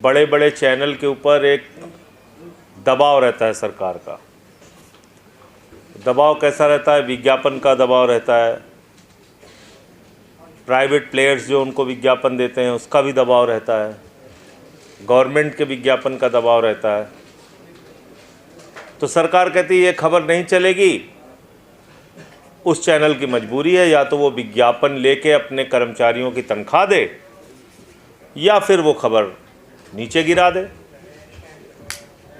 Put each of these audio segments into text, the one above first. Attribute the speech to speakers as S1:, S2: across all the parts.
S1: बड़े बड़े चैनल के ऊपर एक दबाव रहता है सरकार का। दबाव कैसा रहता है? विज्ञापन का दबाव रहता है, प्राइवेट प्लेयर्स जो उनको विज्ञापन देते हैं उसका भी दबाव रहता है, गवर्नमेंट के विज्ञापन का दबाव रहता है। तो सरकार कहती है ये खबर नहीं चलेगी, उस चैनल की मजबूरी है या तो वो विज्ञापन लेके अपने कर्मचारियों की तनख्वाह दे या फिर वो खबर नीचे गिरा दे।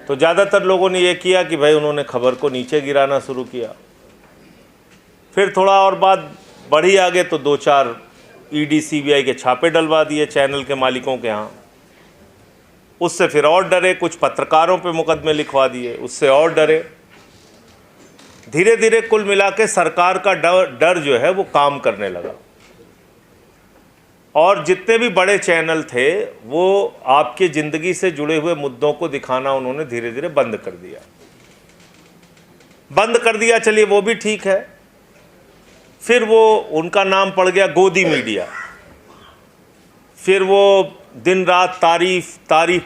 S1: तो ज़्यादातर लोगों ने ये किया कि भाई उन्होंने खबर को नीचे गिराना शुरू किया। फिर थोड़ा और बात बढ़ी आगे तो 2-4 ईडी सीबीआई के छापे डलवा दिए चैनल के मालिकों के यहाँ। उससे फिर और डरे, कुछ पत्रकारों पे मुकदमे लिखवा दिए, उससे और डरे। धीरे धीरे कुल मिला के सरकार का डर जो है वो काम करने लगा और जितने भी बड़े चैनल थे वो आपकी ज़िंदगी से जुड़े हुए मुद्दों को दिखाना उन्होंने धीरे धीरे बंद कर दिया। चलिए वो भी ठीक है। फिर वो उनका नाम पड़ गया गोदी मीडिया। फिर वो दिन रात तारीफ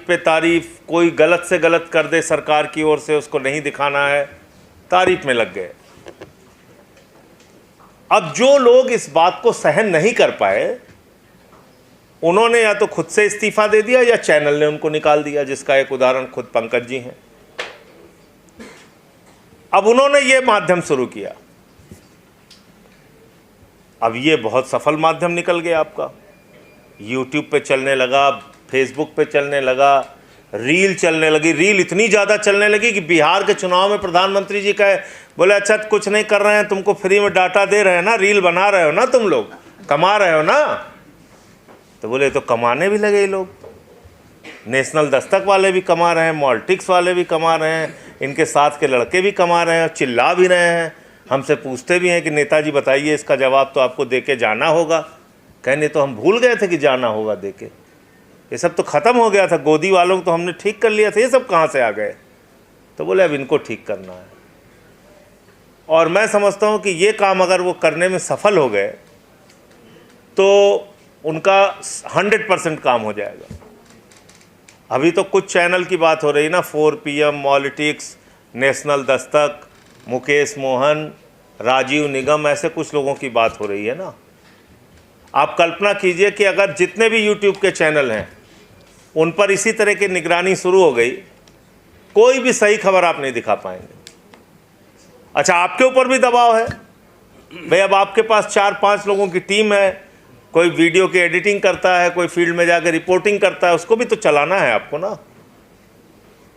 S1: पे तारीफ, कोई गलत से गलत कर दे सरकार की ओर से उसको नहीं दिखाना है, तारीफ में लग गए। अब जो लोग इस बात को सहन नहीं कर पाए उन्होंने या तो खुद से इस्तीफा दे दिया या चैनल ने उनको निकाल दिया, जिसका एक उदाहरण खुद पंकज जी हैं। अब उन्होंने ये माध्यम शुरू किया। अब ये बहुत सफल माध्यम निकल गया आपका। यूट्यूब पे चलने लगा, फेसबुक पे चलने लगा, रील चलने लगी। रील इतनी ज़्यादा चलने लगी कि बिहार के चुनाव में प्रधानमंत्री जी कहे, बोले अच्छा कुछ नहीं कर रहे हैं, तुमको फ्री में डाटा दे रहे हैं ना, रील बना रहे हो ना, तुम लोग कमा रहे हो ना। तो बोले तो कमाने भी लगे ये लोग। नेशनल दस्तक वाले भी कमा रहे हैं, मॉलिटिक्स वाले भी कमा रहे हैं, इनके साथ के लड़के भी कमा रहे हैं, चिल्ला भी रहे हैं, हमसे पूछते भी हैं कि नेताजी बताइए इसका जवाब तो आपको दे के जाना होगा। कहने तो हम भूल गए थे कि जाना होगा दे के, ये सब तो ख़त्म हो गया था, गोदी वालों को तो हमने ठीक कर लिया था, ये सब कहाँ से आ गए। तो बोले अब इनको ठीक करना है। और मैं समझता हूँ कि ये काम अगर वो करने में सफल हो गए तो उनका 100% काम हो जाएगा। अभी तो कुछ चैनल की बात हो रही ना, 4 PM, मॉलिटिक्स, नेशनल दस्तक, मुकेश मोहन, राजीव निगम, ऐसे कुछ लोगों की बात हो रही है ना। आप कल्पना कीजिए कि अगर जितने भी यूट्यूब के चैनल हैं उन पर इसी तरह की निगरानी शुरू हो गई, कोई भी सही खबर आप नहीं दिखा पाएंगे। अच्छा, आपके ऊपर भी दबाव है भाई, अब आपके पास 4-5 लोगों की टीम है, कोई वीडियो की एडिटिंग करता है, कोई फील्ड में जाकर रिपोर्टिंग करता है, उसको भी तो चलाना है आपको ना।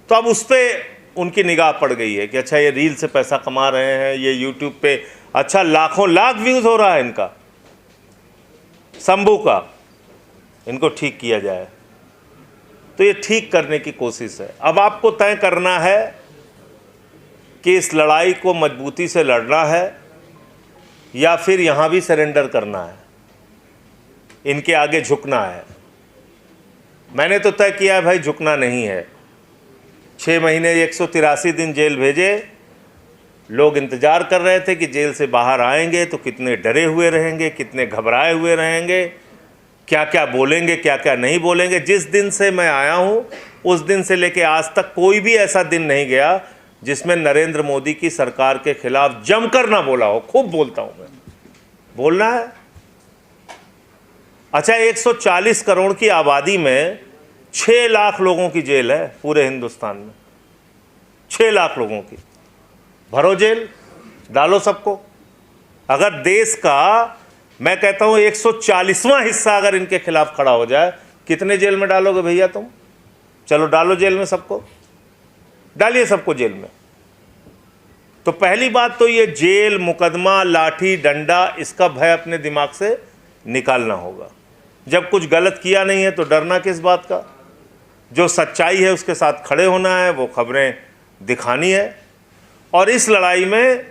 S1: तो अब उस पर उनकी निगाह पड़ गई है कि अच्छा ये रील से पैसा कमा रहे हैं, ये यूट्यूब पे अच्छा लाखों लाख व्यूज़ हो रहा है इनका, शंभू का, इनको ठीक किया जाए। तो ये ठीक करने की कोशिश है। अब आपको तय करना है कि इस लड़ाई को मजबूती से लड़ना है या फिर यहाँ भी सरेंडर करना है, इनके आगे झुकना है। मैंने तो तय किया है भाई झुकना नहीं है। 6 महीने 183 दिन जेल भेजे, लोग इंतज़ार कर रहे थे कि जेल से बाहर आएंगे तो कितने डरे हुए रहेंगे, कितने घबराए हुए रहेंगे, क्या क्या बोलेंगे, क्या क्या नहीं बोलेंगे। जिस दिन से मैं आया हूँ उस दिन से लेके आज तक कोई भी ऐसा दिन नहीं गया जिसमें नरेंद्र मोदी की सरकार के खिलाफ जमकर ना बोला हो। खूब बोलता हूँ मैं, बोलना है। अच्छा, 140 करोड़ की आबादी में 6 लाख लोगों की जेल है पूरे हिंदुस्तान में, 6 लाख लोगों की। भरो जेल, डालो सबको। अगर देश का मैं कहता हूँ 140वां हिस्सा अगर इनके खिलाफ खड़ा हो जाए, कितने जेल में डालोगे भैया तुम? चलो डालो जेल में सबको, डालिए सबको जेल में। तो पहली बात तो ये जेल, मुकदमा, लाठी डंडा, इसका भय अपने दिमाग से निकालना होगा। जब कुछ गलत किया नहीं है तो डरना किस बात का? जो सच्चाई है उसके साथ खड़े होना है, वो खबरें दिखानी है। और इस लड़ाई में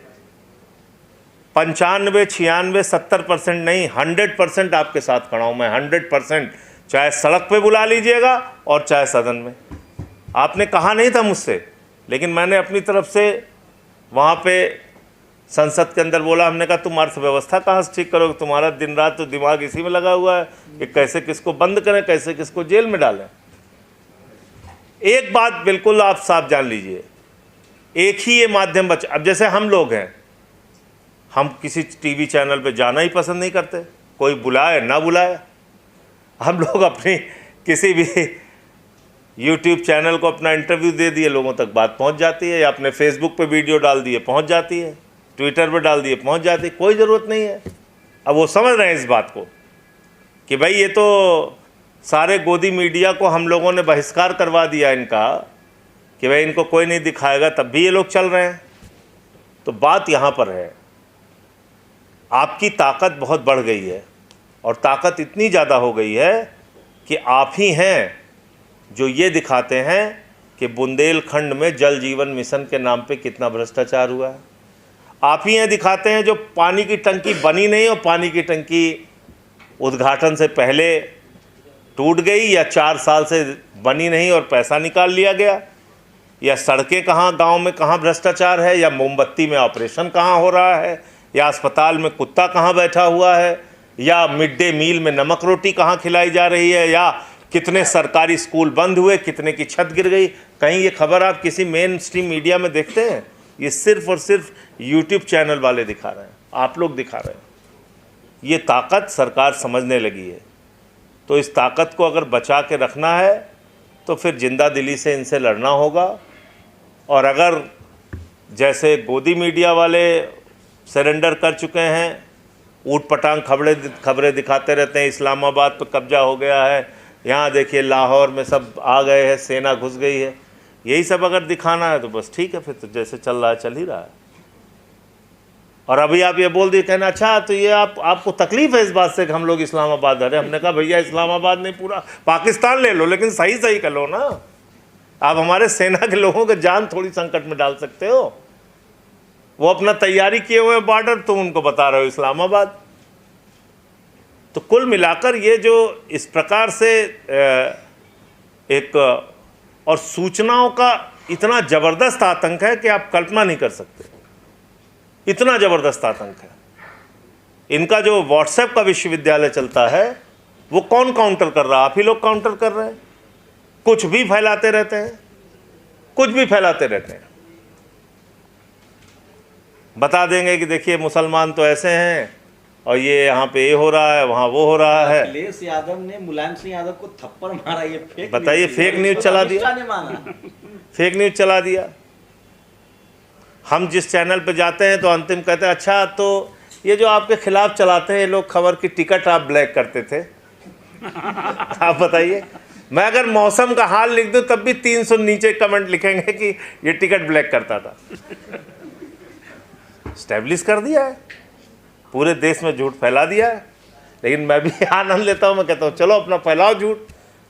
S1: 95, 96, 70% नहीं, 100% आपके साथ खड़ा हूँ मैं, 100%। चाहे सड़क पे बुला लीजिएगा और चाहे सदन में। आपने कहा नहीं था मुझसे, लेकिन मैंने अपनी तरफ से वहाँ पे संसद के अंदर बोला, हमने कहा तुम अर्थव्यवस्था कहाँ से ठीक करोगे, तुम्हारा दिन रात तो दिमाग इसी में लगा हुआ है कि कैसे किसको बंद करें, कैसे किसको जेल में डालें। एक बात बिल्कुल आप साफ जान लीजिए, एक ही ये माध्यम बचा। अब जैसे हम लोग हैं, हम किसी टीवी चैनल पे जाना ही पसंद नहीं करते, कोई बुलाए ना बुलाए, हम लोग अपनी किसी भी यूट्यूब चैनल को अपना इंटरव्यू दे दिए, लोगों तक बात पहुंच जाती है, या अपने फेसबुक पे वीडियो डाल दिए पहुंच जाती है, ट्विटर पे डाल दिए पहुंच जाती है, कोई ज़रूरत नहीं है। अब वो समझ रहे हैं इस बात को कि भाई ये तो सारे गोदी मीडिया को हम लोगों ने बहिष्कार करवा दिया इनका, कि भाई इनको कोई नहीं दिखाएगा, तब भी ये लोग चल रहे हैं। तो बात यहाँ पर है, आपकी ताकत बहुत बढ़ गई है, और ताकत इतनी ज़्यादा हो गई है कि आप ही हैं जो ये दिखाते हैं कि बुंदेलखंड में जल जीवन मिशन के नाम पे कितना भ्रष्टाचार हुआ है। आप ही हैं दिखाते हैं जो पानी की टंकी बनी नहीं, और पानी की टंकी उद्घाटन से पहले टूट गई, या 4 साल से बनी नहीं और पैसा निकाल लिया गया, या सड़कें कहाँ गांव में कहाँ भ्रष्टाचार है, या मोमबत्ती में ऑपरेशन कहाँ हो रहा है, या अस्पताल में कुत्ता कहाँ बैठा हुआ है, या मिड डे मील में नमक रोटी कहाँ खिलाई जा रही है, या कितने सरकारी स्कूल बंद हुए, कितने की छत गिर गई। कहीं ये खबर आप किसी मेन स्ट्रीम मीडिया में देखते हैं? ये सिर्फ और सिर्फ यूट्यूब चैनल वाले दिखा रहे हैं, आप लोग दिखा रहे हैं। ये ताकत सरकार समझने लगी है, तो इस ताकत को अगर बचा के रखना है तो फिर जिंदा दिली से इनसे लड़ना होगा। और अगर जैसे गोदी मीडिया वाले सरेंडर कर चुके हैं, ऊट पटांग खबरें दिखाते रहते हैं, इस्लामाबाद पर कब्जा हो गया है, यहाँ देखिए लाहौर में सब आ गए हैं, सेना घुस गई है, यही सब अगर दिखाना है तो बस ठीक है, फिर तो जैसे चल रहा है चल ही रहा है। और अभी आप ये बोल दिए, कहना अच्छा तो ये आपको तकलीफ है इस बात से कि हम लोग इस्लामाबाद आ रहे हैं। हमने कहा भैया इस्लामाबाद नहीं, पूरा पाकिस्तान ले लो, लेकिन सही सही कर लो ना। आप हमारे सेना के लोगों के जान थोड़ी संकट में डाल सकते हो। वो अपना तैयारी किए हुए बॉर्डर, तुम उनको बता रहे हो इस्लामाबाद। तो कुल मिलाकर ये जो इस प्रकार से एक और सूचनाओं का इतना ज़बरदस्त आतंक है कि आप कल्पना नहीं कर सकते, इतना ज़बरदस्त आतंक है इनका। जो व्हाट्सएप का विश्वविद्यालय चलता है वो कौन काउंटर कर रहा है? आप ही लोग काउंटर कर रहे हैं। कुछ भी फैलाते रहते हैं, कुछ भी फैलाते रहते हैं। बता देंगे कि देखिए मुसलमान तो ऐसे हैं, और ये यहाँ पे ये हो रहा है, वहाँ वो हो रहा है।
S2: अखिलेश यादव ने मुलायम सिंह यादव को थप्पड़ मारा, ये फेक,
S1: बताइए, फेक न्यूज चला दिया, फेक न्यूज चला दिया। हम जिस चैनल पे जाते हैं तो अंतिम कहते हैं अच्छा तो ये जो आपके खिलाफ चलाते हैं ये लोग खबर की टिकट आप ब्लैक करते थे। आप बताइए, मैं अगर मौसम का हाल लिख दूं तब भी 300 नीचे कमेंट लिखेंगे कि ये टिकट ब्लैक करता था। स्टैब्लिश कर दिया है, पूरे देश में झूठ फैला दिया है। लेकिन मैं भी आनंद लेता हूँ, मैं कहता हूँ चलो अपना फैलाओ झूठ,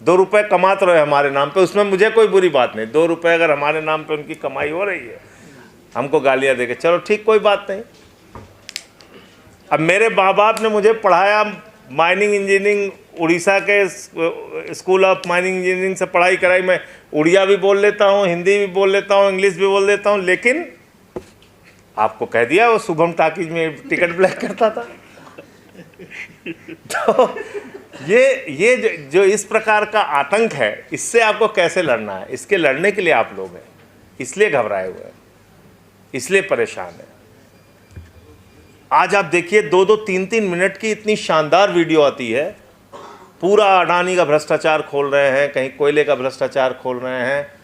S1: 2 रुपए कमाते रहे हमारे नाम पे, उसमें मुझे कोई बुरी बात नहीं। 2 रुपए अगर हमारे नाम पे उनकी कमाई हो रही है, हमको गालियाँ देके चलो ठीक, कोई बात नहीं। अब मेरे माँ बाप ने मुझे पढ़ाया माइनिंग इंजीनियरिंग, उड़ीसा के स्कूल ऑफ माइनिंग इंजीनियरिंग से पढ़ाई कराई। मैं उड़िया भी बोल लेता हूँ, हिंदी भी बोल लेता हूँ, इंग्लिश भी बोल लेता हूँ। लेकिन आपको कह दिया वो शुभम टाकीज में टिकट ब्लैक करता था। तो ये जो इस प्रकार का आतंक है, इससे आपको कैसे लड़ना है? इसके लड़ने के लिए आप लोग हैं, इसलिए घबराए हुए हैं, इसलिए परेशान हैं। आज आप देखिए 2-2, 3-3 मिनट की इतनी शानदार वीडियो आती है, पूरा अडानी का भ्रष्टाचार खोल रहे हैं, कहीं कोयले का भ्रष्टाचार खोल रहे हैं,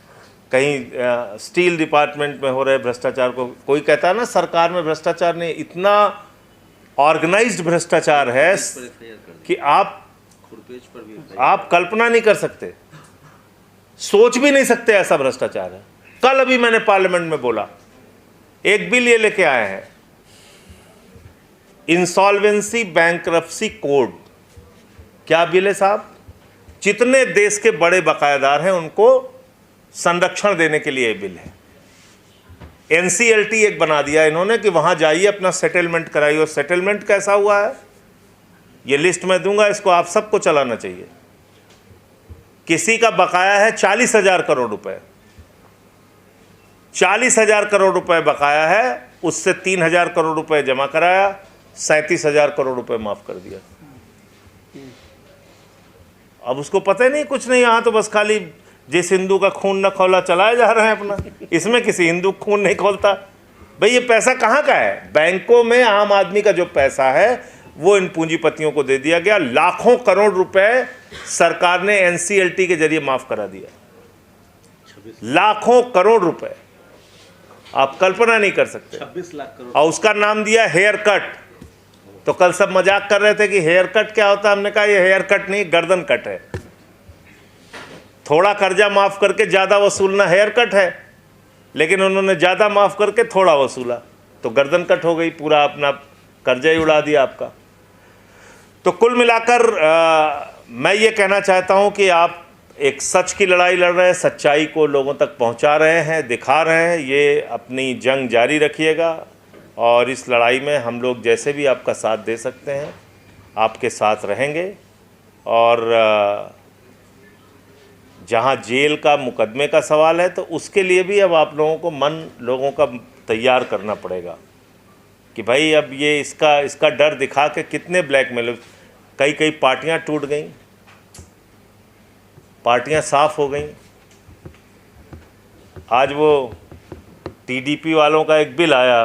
S1: कहीं स्टील डिपार्टमेंट में हो रहे भ्रष्टाचार को। कोई कहता है ना सरकार में भ्रष्टाचार नहीं, इतना ऑर्गेनाइज्ड भ्रष्टाचार है कि आप कल्पना नहीं कर सकते, सोच भी नहीं सकते ऐसा भ्रष्टाचार है। कल अभी मैंने पार्लियामेंट में बोला, एक बिल ये लेके आए हैं, इंसॉल्वेंसी बैंक्रप्सी कोड। क्या बिल है साहब? जितने देश के बड़े बकायेदार हैं उनको संरक्षण देने के लिए बिल है। एनसीएलटी एक बना दिया इन्होंने कि वहां जाइए अपना सेटलमेंट कराइए। और सेटलमेंट कैसा हुआ है ये लिस्ट मैं दूंगा, इसको आप सबको चलाना चाहिए। किसी का बकाया है 40,000 करोड़ रुपए, 40,000 करोड़ रुपए बकाया है, उससे 3,000 करोड़ रुपए जमा कराया, 37,000 करोड़ रुपए माफ कर दिया। अब उसको पता ही नहीं, कुछ नहीं, यहाँ तो बस खाली जिस हिंदू का खून न खौला चलाए जा रहे हैं अपना, इसमें किसी हिंदू खून नहीं खोलता। भाई ये पैसा कहाँ का है? बैंकों में आम आदमी का जो पैसा है वो इन पूंजीपतियों को दे दिया गया। लाखों करोड़ रुपए सरकार ने एनसीएलटी के जरिए माफ करा दिया, लाखों करोड़ रुपए, आप कल्पना नहीं कर सकते।
S2: 26 लाख करोड़।
S1: और उसका नाम दिया हेयर कट। तो कल सब मजाक कर रहे थे कि हेयर कट क्या होता है, हमने कहा ये हेयर कट नहीं, गर्दन कट है। थोड़ा कर्जा माफ करके ज्यादा वसूलना हेयर कट है, लेकिन उन्होंने ज्यादा माफ करके थोड़ा वसूला तो गर्दन कट हो गई, पूरा अपना कर्जा ही उड़ा दिया आपका। तो कुल मिलाकर मैं ये कहना चाहता हूं कि आप एक सच की लड़ाई लड़ रहे हैं, सच्चाई को लोगों तक पहुंचा रहे हैं, दिखा रहे हैं। ये अपनी जंग जारी रखिएगा और इस लड़ाई में हम लोग जैसे भी आपका साथ दे सकते हैं आपके साथ रहेंगे। और जहां जेल का मुकदमे का सवाल है तो उसके लिए भी अब आप लोगों को मन लोगों का तैयार करना पड़ेगा कि भाई अब ये इसका डर दिखा के कितने ब्लैकमेल, कई पार्टियां टूट गई, पार्टियां साफ हो गई। आज वो टीडीपी वालों का एक बिल आया,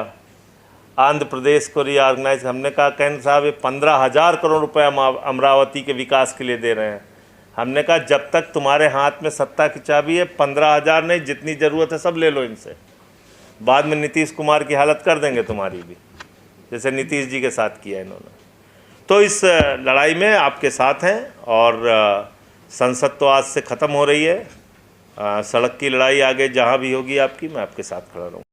S1: आंध्र प्रदेश को रीऑर्गेनाइज, हमने कहा कहन साहब ये 15,000 करोड़ रुपए हम अमरावती के विकास के लिए दे रहे हैं। हमने कहा जब तक तुम्हारे हाथ में सत्ता की चाबी है 15,000 नहीं, जितनी ज़रूरत है सब ले लो इनसे, बाद में नीतीश कुमार की हालत कर देंगे तुम्हारी भी, जैसे नीतीश जी के साथ किया इन्होंने। तो इस लड़ाई में आपके साथ हैं और संसद तो आज से ख़त्म हो रही है, सड़क की लड़ाई आगे जहाँ भी होगी आपकी, मैं आपके साथ खड़ा रहूँगा।